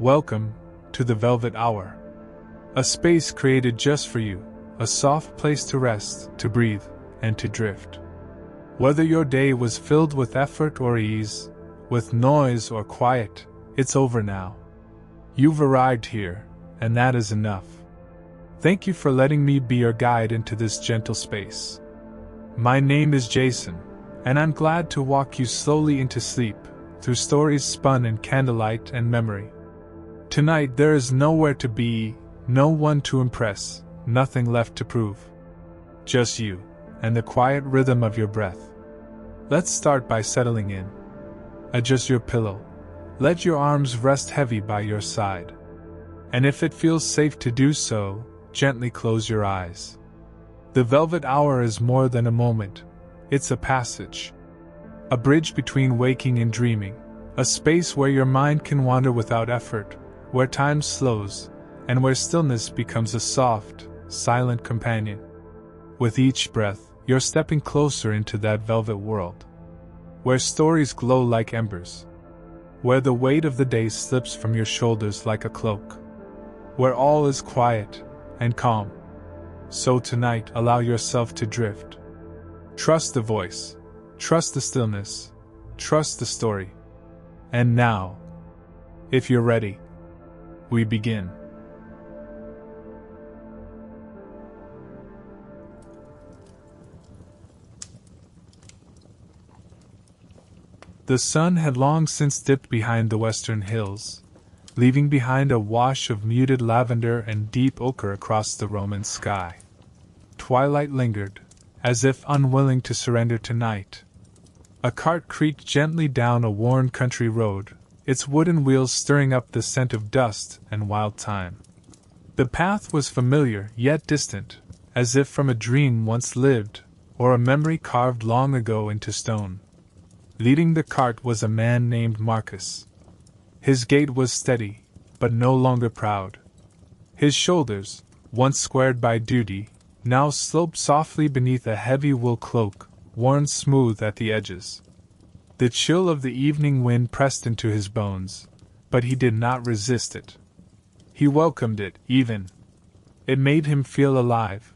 Welcome to the Velvet Hour. A space created just for you, a soft place to rest, to breathe, and to drift. Whether your day was filled with effort or ease, with noise or quiet, it's over now. You've arrived here, and that is enough. Thank you for letting me be your guide into this gentle space. My name is Jason, and I'm glad to walk you slowly into sleep, through stories spun in candlelight and memory. Tonight there is nowhere to be, no one to impress, nothing left to prove. Just you, and the quiet rhythm of your breath. Let's start by settling in. Adjust your pillow. Let your arms rest heavy by your side. And if it feels safe to do so, gently close your eyes. The Velvet Hour is more than a moment. It's a passage. A bridge between waking and dreaming. A space where your mind can wander without effort, where time slows, and where stillness becomes a soft, silent companion. With each breath, you're stepping closer into that velvet world, where stories glow like embers, where the weight of the day slips from your shoulders like a cloak, where all is quiet and calm. So tonight, allow yourself to drift. Trust the voice, trust the stillness, trust the story. And now, if you're ready, we begin. The sun had long since dipped behind the western hills, leaving behind a wash of muted lavender and deep ochre across the Roman sky. Twilight lingered, as if unwilling to surrender to night. A cart creaked gently down a worn country road, its wooden wheels stirring up the scent of dust and wild thyme. The path was familiar yet distant, as if from a dream once lived, or a memory carved long ago into stone. Leading the cart was a man named Marcus. His gait was steady, but no longer proud. His shoulders, once squared by duty, now sloped softly beneath a heavy wool cloak, worn smooth at the edges. The chill of the evening wind pressed into his bones, but he did not resist it. He welcomed it, even. It made him feel alive,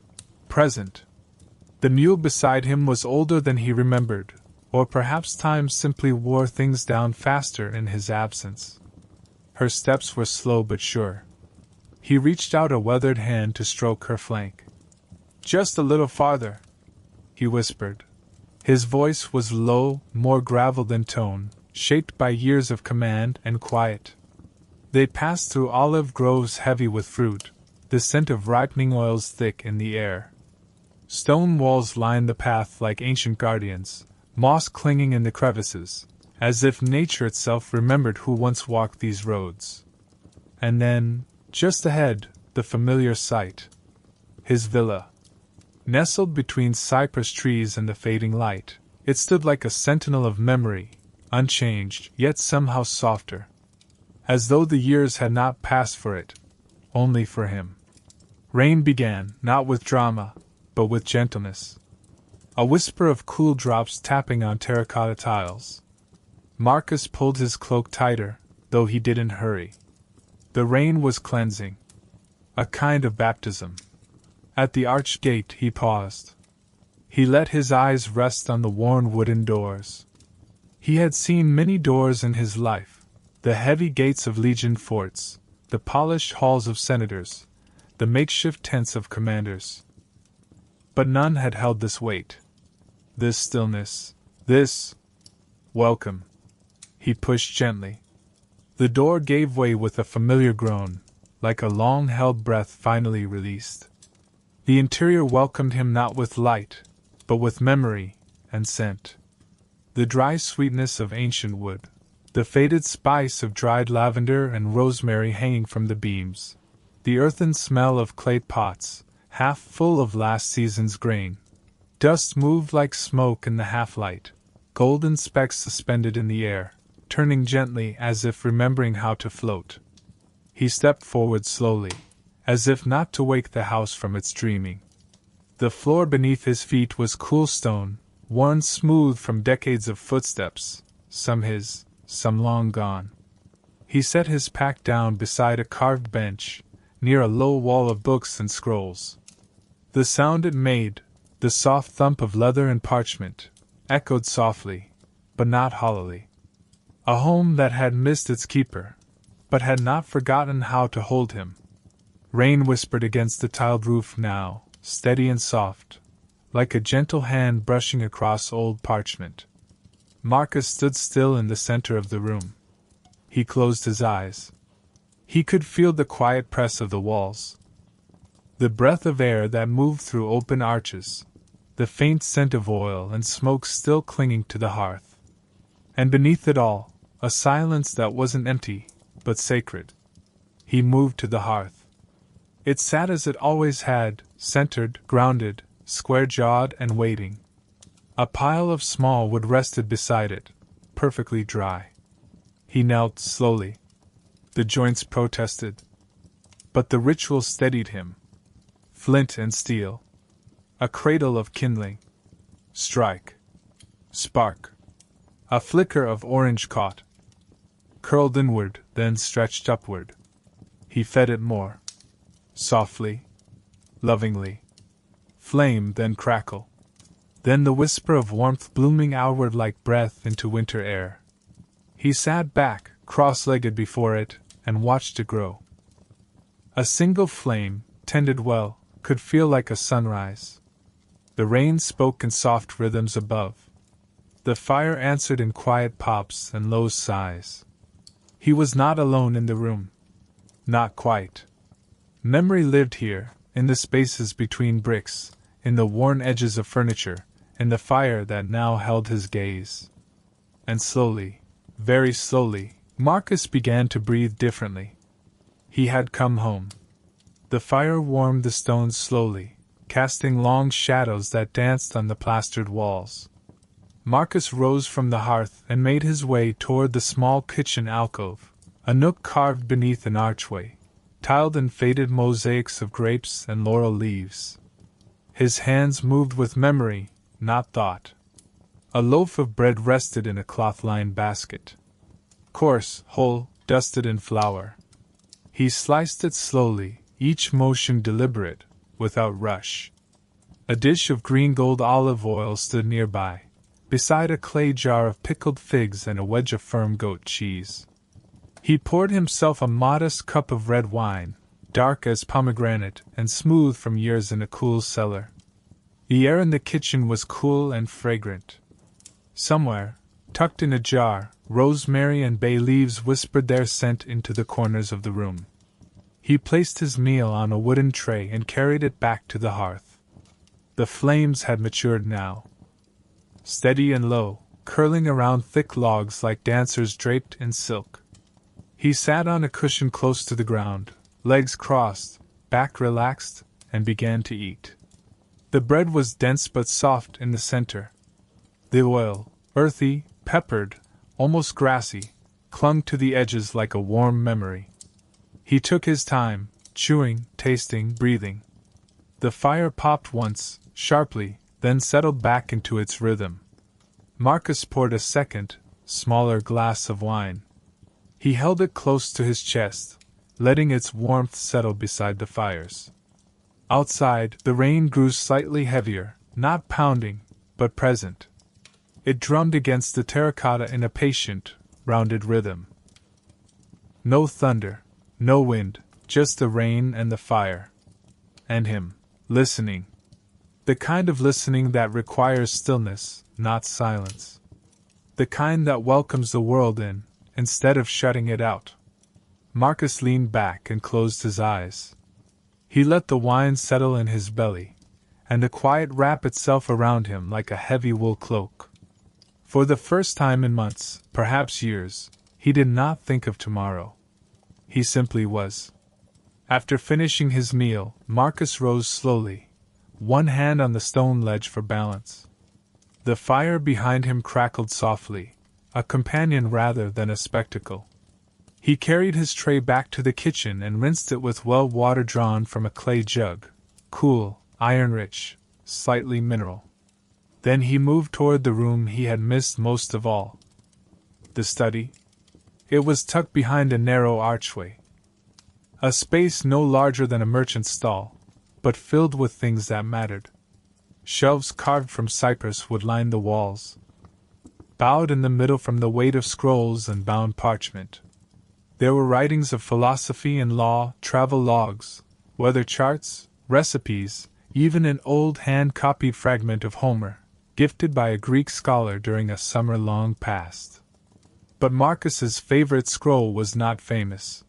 present. The mule beside him was older than he remembered, or perhaps time simply wore things down faster in his absence. Her steps were slow but sure. He reached out a weathered hand to stroke her flank. "Just a little farther," he whispered. His voice was low, more gravel than tone, shaped by years of command and quiet. They passed through olive groves heavy with fruit, the scent of ripening oils thick in the air. Stone walls lined the path like ancient guardians, moss clinging in the crevices, as if nature itself remembered who once walked these roads. And then, just ahead, the familiar sight. His villa. Nestled between cypress trees and the fading light, it stood like a sentinel of memory, unchanged, yet somehow softer. As though the years had not passed for it, only for him. Rain began, not with drama, but with gentleness. A whisper of cool drops tapping on terracotta tiles. Marcus pulled his cloak tighter, though he didn't hurry. The rain was cleansing. A kind of baptism. At the arched gate he paused. He let his eyes rest on the worn wooden doors. He had seen many doors in his life, the heavy gates of legion forts, the polished halls of senators, the makeshift tents of commanders. But none had held this weight. This stillness, this welcome. He pushed gently. The door gave way with a familiar groan, like a long-held breath finally released. The interior welcomed him not with light, but with memory and scent. The dry sweetness of ancient wood, the faded spice of dried lavender and rosemary hanging from the beams, the earthen smell of clay pots, half full of last season's grain. Dust moved like smoke in the half-light, golden specks suspended in the air, turning gently as if remembering how to float. He stepped forward slowly, as if not to wake the house from its dreaming. The floor beneath his feet was cool stone, worn smooth from decades of footsteps, some his, some long gone. He set his pack down beside a carved bench, near a low wall of books and scrolls. The sound it made, the soft thump of leather and parchment, echoed softly, but not hollowly. A home that had missed its keeper, but had not forgotten how to hold him. Rain whispered against the tiled roof now, steady and soft, like a gentle hand brushing across old parchment. Marcus stood still in the center of the room. He closed his eyes. He could feel the quiet press of the walls, the breath of air that moved through open arches, the faint scent of oil and smoke still clinging to the hearth. And beneath it all, a silence that wasn't empty, but sacred. He moved to the hearth. It sat as it always had, centered, grounded, square-jawed and waiting. A pile of small wood rested beside it, perfectly dry. He knelt slowly. The joints protested. But the ritual steadied him. Flint and steel. A cradle of kindling. Strike. Spark. A flicker of orange caught. Curled inward, then stretched upward. He fed it more. Softly. Lovingly. Flame, then crackle. Then the whisper of warmth blooming outward like breath into winter air. He sat back, cross-legged before it, and watched it grow. A single flame, tended well, could feel like a sunrise. The rain spoke in soft rhythms above. The fire answered in quiet pops and low sighs. He was not alone in the room. Not quite. Memory lived here, in the spaces between bricks, in the worn edges of furniture, in the fire that now held his gaze. And slowly, very slowly, Marcus began to breathe differently. He had come home. The fire warmed the stones slowly, casting long shadows that danced on the plastered walls. Marcus rose from the hearth and made his way toward the small kitchen alcove, a nook carved beneath an archway, tiled in faded mosaics of grapes and laurel leaves. His hands moved with memory, not thought. A loaf of bread rested in a cloth-lined basket. Coarse, whole, dusted in flour. He sliced it slowly, each motion deliberate, without rush. A dish of green gold olive oil stood nearby, beside a clay jar of pickled figs and a wedge of firm goat cheese. He poured himself a modest cup of red wine, dark as pomegranate and smooth from years in a cool cellar. The air in the kitchen was cool and fragrant. Somewhere, tucked in a jar, rosemary and bay leaves whispered their scent into the corners of the room. He placed his meal on a wooden tray and carried it back to the hearth. The flames had matured now. Steady and low, curling around thick logs like dancers draped in silk. He sat on a cushion close to the ground, legs crossed, back relaxed, and began to eat. The bread was dense but soft in the center. The oil, earthy, peppered, almost grassy, clung to the edges like a warm memory. He took his time, chewing, tasting, breathing. The fire popped once, sharply, then settled back into its rhythm. Marcus poured a second, smaller glass of wine. He held it close to his chest, letting its warmth settle beside the fires. Outside, the rain grew slightly heavier, not pounding, but present. It drummed against the terracotta in a patient, rounded rhythm. No thunder, no wind, just the rain and the fire. And him, listening. The kind of listening that requires stillness, not silence. The kind that welcomes the world in, instead of shutting it out. Marcus leaned back and closed his eyes. He let the wine settle in his belly, and the quiet wrap itself around him like a heavy wool cloak. For the first time in months, perhaps years, he did not think of tomorrow. He simply was. After finishing his meal, Marcus rose slowly, one hand on the stone ledge for balance. The fire behind him crackled softly, a companion rather than a spectacle. He carried his tray back to the kitchen and rinsed it with well water drawn from a clay jug, cool, iron-rich, slightly mineral. Then he moved toward the room he had missed most of all. The study. It was tucked behind a narrow archway. A space no larger than a merchant's stall, but filled with things that mattered. Shelves carved from cypress wood lined the walls, bowed in the middle from the weight of scrolls and bound parchment. There were writings of philosophy and law, travel logs, weather charts, recipes, even an old hand-copied fragment of Homer, gifted by a Greek scholar during a summer long past. But Marcus's favorite scroll was not famous.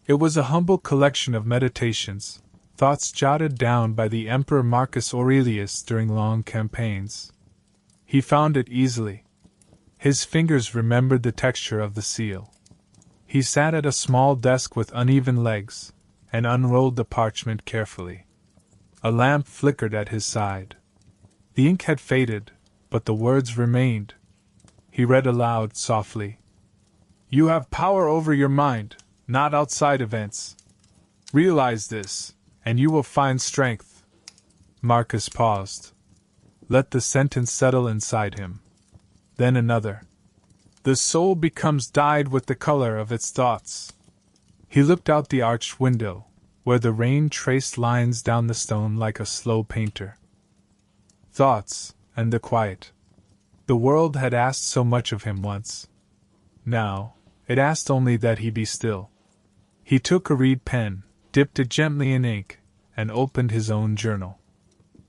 It was a humble collection of meditations, thoughts jotted down by the Emperor Marcus Aurelius during long campaigns. He found it easily. His fingers remembered the texture of the seal. He sat at a small desk with uneven legs, and unrolled the parchment carefully. A lamp flickered at his side. The ink had faded, but the words remained. He read aloud softly. "You have power over your mind, not outside events. Realize this, and you will find strength." Marcus paused. Let the sentence settle inside him. Then another. "The soul becomes dyed with the color of its thoughts." He looked out the arched window, where the rain traced lines down the stone like a slow painter. Thoughts, and the quiet. The world had asked so much of him once. Now, it asked only that he be still. He took a reed pen, dipped it gently in ink, and opened his own journal.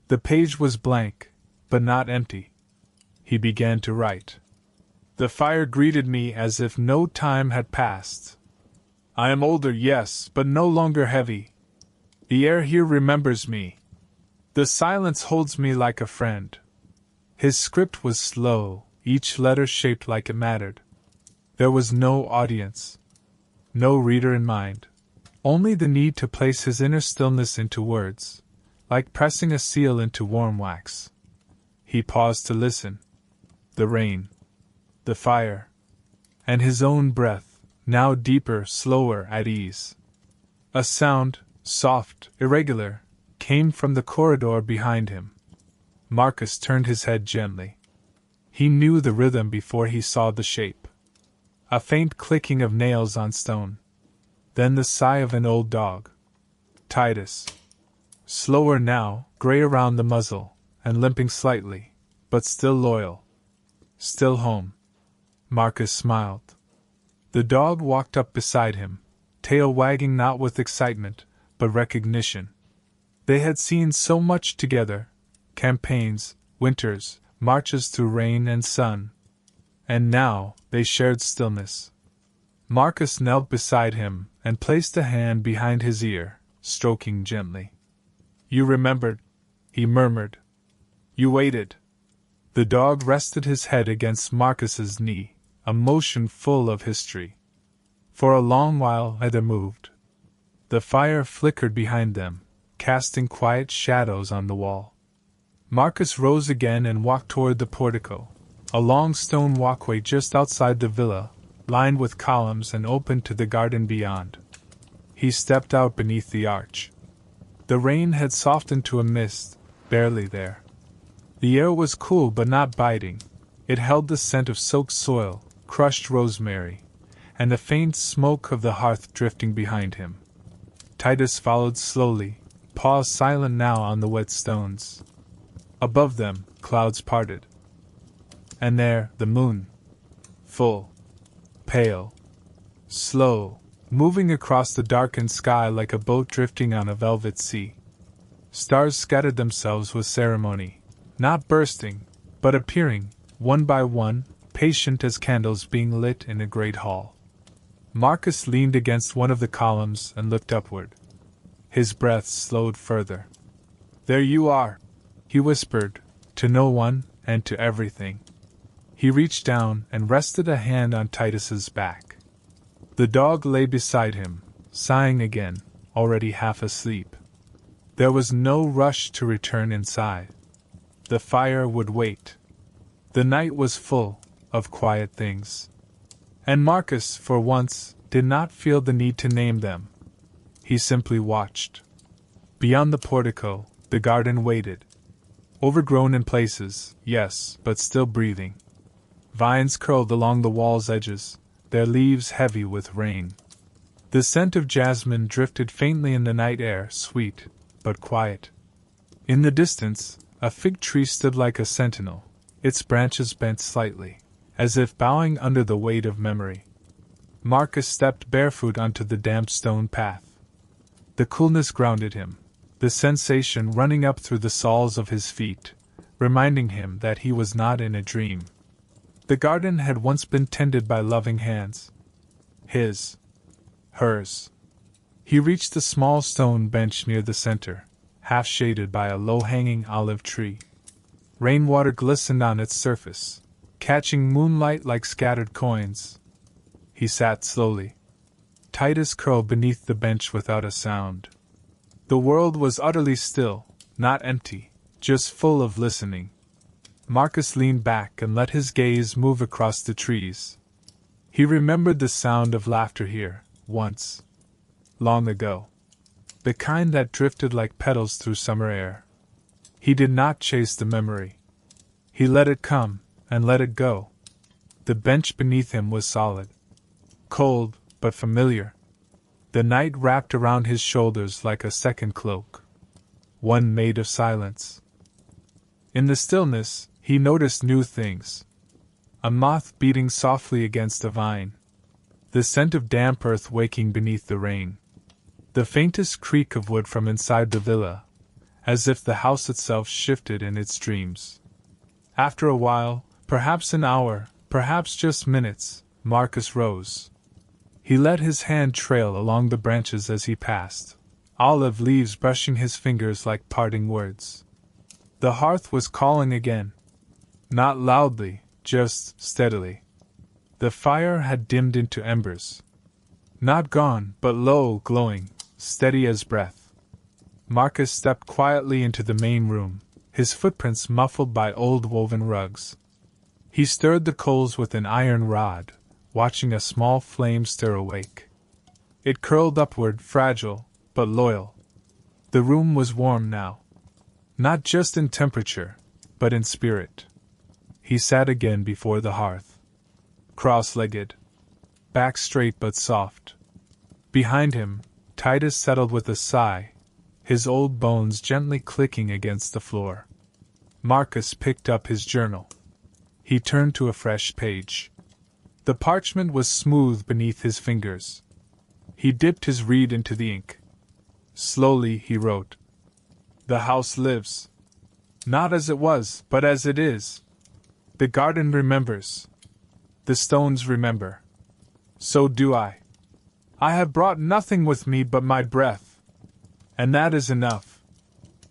The page was blank, but not empty. He began to write. "The fire greeted me as if no time had passed. I am older, yes, but no longer heavy. The air here remembers me. The silence holds me like a friend." His script was slow, each letter shaped like it mattered. There was no audience, no reader in mind, only the need to place his inner stillness into words, like pressing a seal into warm wax. He paused to listen. The rain, the fire, and his own breath, now deeper, slower, at ease. A sound, soft, irregular, came from the corridor behind him. Marcus turned his head gently. He knew the rhythm before he saw the shape. A faint clicking of nails on stone. Then the sigh of an old dog. Titus. Slower now, gray around the muzzle, and limping slightly, but still loyal. Still home. Marcus smiled. The dog walked up beside him, tail wagging not with excitement, but recognition. They had seen so much together, campaigns, winters, marches through rain and sun. And now, they shared stillness. Marcus knelt beside him and placed a hand behind his ear, stroking gently. "You remembered," he murmured. "You waited." The dog rested his head against Marcus's knee, a motion full of history. For a long while neither moved. The fire flickered behind them, casting quiet shadows on the wall. Marcus rose again and walked toward the portico, a long stone walkway just outside the villa, lined with columns and open to the garden beyond. He stepped out beneath the arch. The rain had softened to a mist, barely there. The air was cool but not biting. It held the scent of soaked soil, crushed rosemary, and the faint smoke of the hearth drifting behind him. Titus followed slowly, paused silent now on the wet stones. Above them, clouds parted. And there, the moon. Full. Pale. Slow, moving across the darkened sky like a boat drifting on a velvet sea. Stars scattered themselves with ceremony, not bursting, but appearing, one by one, patient as candles being lit in a great hall. Marcus leaned against one of the columns and looked upward. His breath slowed further. "There you are," he whispered, to no one and to everything. He reached down and rested a hand on Titus's back. The dog lay beside him, sighing again, already half asleep. There was no rush to return inside. The fire would wait. The night was full of quiet things. And Marcus, for once, did not feel the need to name them. He simply watched. Beyond the portico, the garden waited. Overgrown in places, yes, but still breathing. Vines curled along the wall's edges, their leaves heavy with rain. The scent of jasmine drifted faintly in the night air, sweet, but quiet. In the distance, a fig tree stood like a sentinel, its branches bent slightly, as if bowing under the weight of memory. Marcus stepped barefoot onto the damp stone path. The coolness grounded him, the sensation running up through the soles of his feet, reminding him that he was not in a dream. The garden had once been tended by loving hands. His. Hers. He reached the small stone bench near the center, half shaded by a low-hanging olive tree. Rainwater glistened on its surface, catching moonlight like scattered coins. He sat slowly. Titus curled beneath the bench without a sound. The world was utterly still, not empty, just full of listening. Marcus leaned back and let his gaze move across the trees. He remembered the sound of laughter here, once. Long ago. The kind that drifted like petals through summer air. He did not chase the memory. He let it come, and let it go. The bench beneath him was solid. Cold, but familiar. The night wrapped around his shoulders like a second cloak. One made of silence. In the stillness, he noticed new things. A moth beating softly against a vine. The scent of damp earth waking beneath the rain. The faintest creak of wood from inside the villa, as if the house itself shifted in its dreams. After a while, perhaps an hour, perhaps just minutes, Marcus rose. He let his hand trail along the branches as he passed, olive leaves brushing his fingers like parting words. The hearth was calling again. Not loudly, just steadily. The fire had dimmed into embers. Not gone, but low, glowing, steady as breath. Marcus stepped quietly into the main room, his footprints muffled by old woven rugs. He stirred the coals with an iron rod, watching a small flame stir awake. It curled upward, fragile, but loyal. The room was warm now. Not just in temperature, but in spirit. He sat again before the hearth. Cross-legged. Back straight but soft. Behind him, Titus settled with a sigh, his old bones gently clicking against the floor. Marcus picked up his journal. He turned to a fresh page. The parchment was smooth beneath his fingers. He dipped his reed into the ink. Slowly he wrote. The house lives. Not as it was, but as it is. The garden remembers. The stones remember. So do I. I have brought nothing with me but my breath. And that is enough.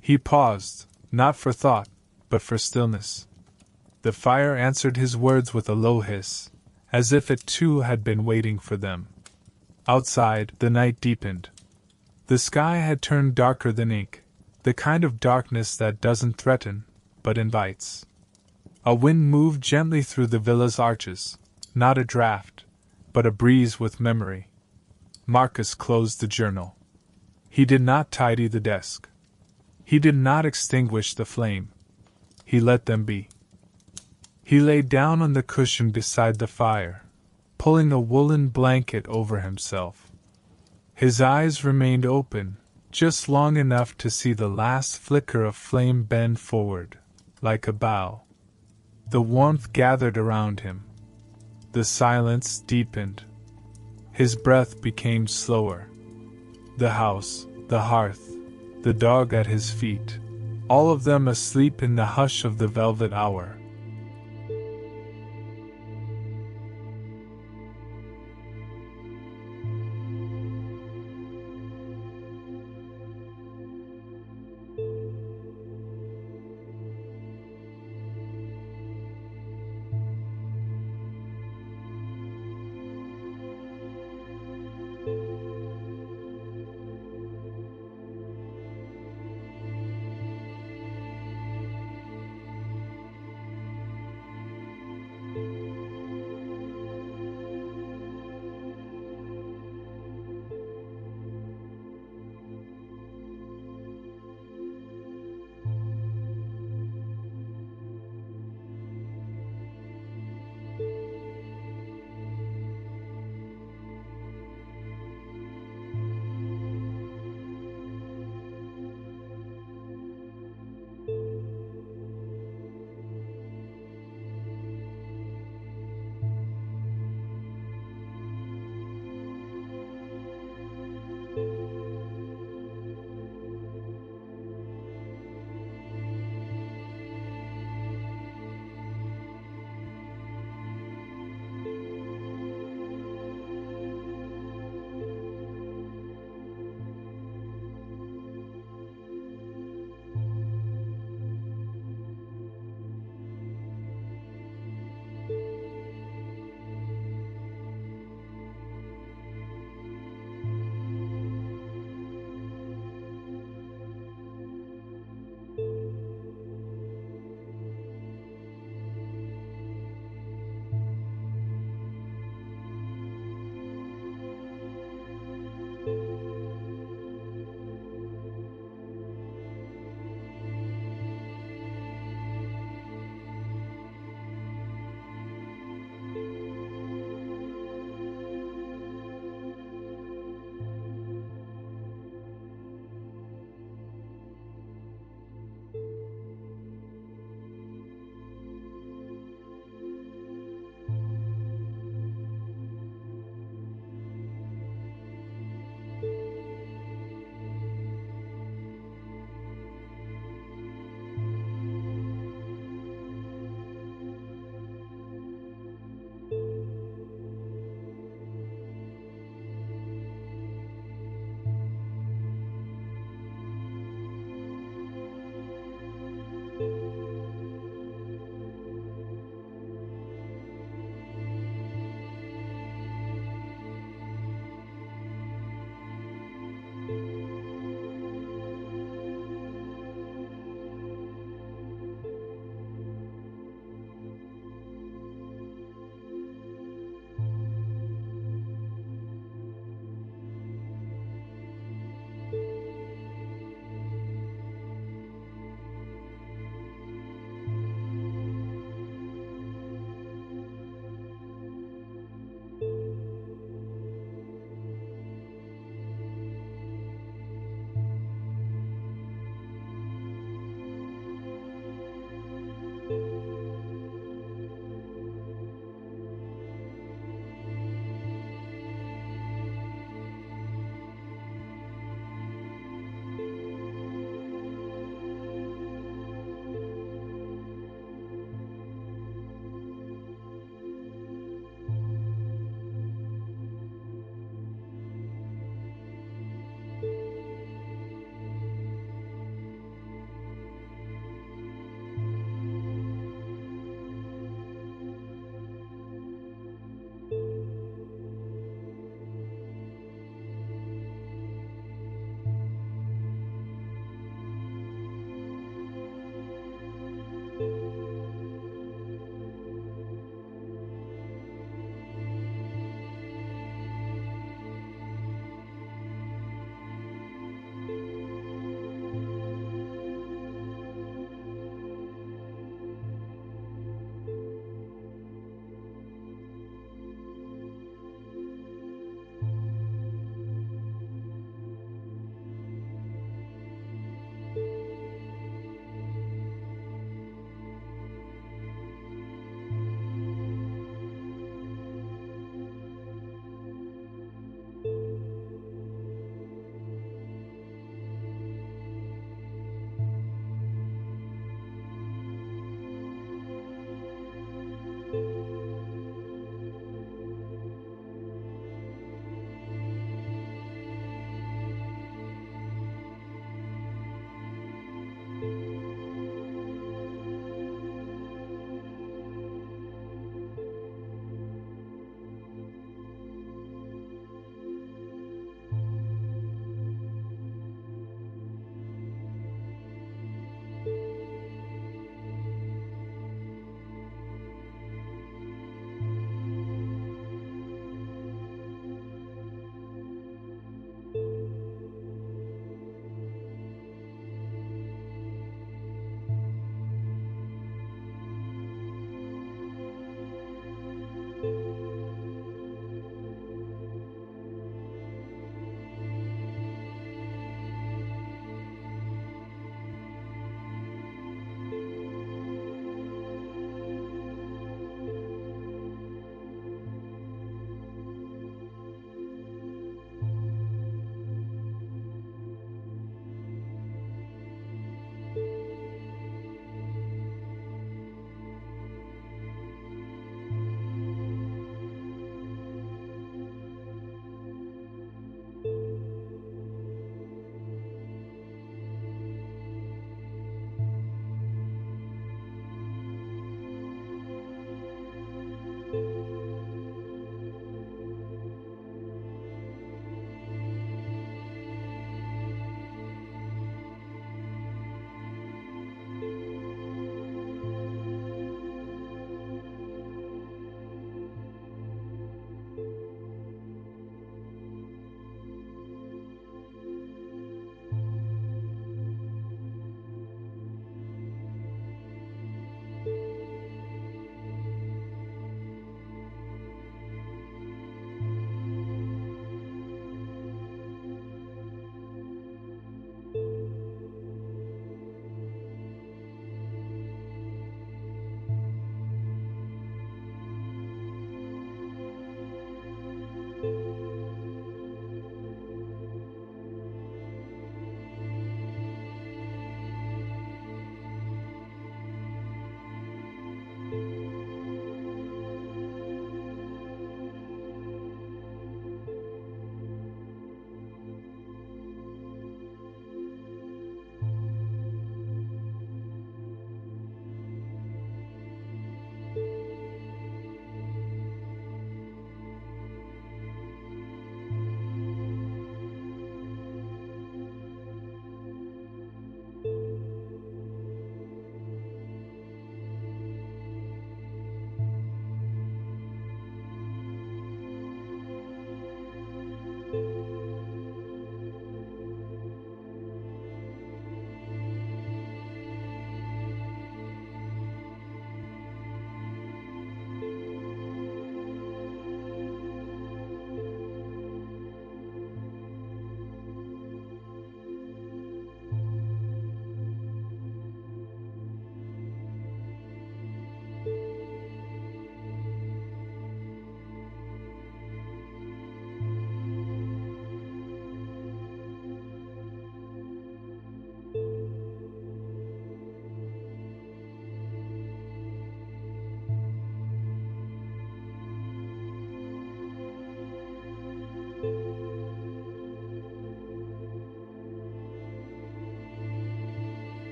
He paused, not for thought, but for stillness. The fire answered his words with a low hiss, as if it too had been waiting for them. Outside, the night deepened. The sky had turned darker than ink, the kind of darkness that doesn't threaten, but invites. A wind moved gently through the villa's arches, not a draft, but a breeze with memory. Marcus closed the journal. He did not tidy the desk. He did not extinguish the flame. He let them be. He lay down on the cushion beside the fire, pulling a woolen blanket over himself. His eyes remained open, just long enough to see the last flicker of flame bend forward, like a bow. The warmth gathered around him. The silence deepened. His breath became slower. The house, the hearth, the dog at his feet, all of them asleep in the hush of the velvet hour.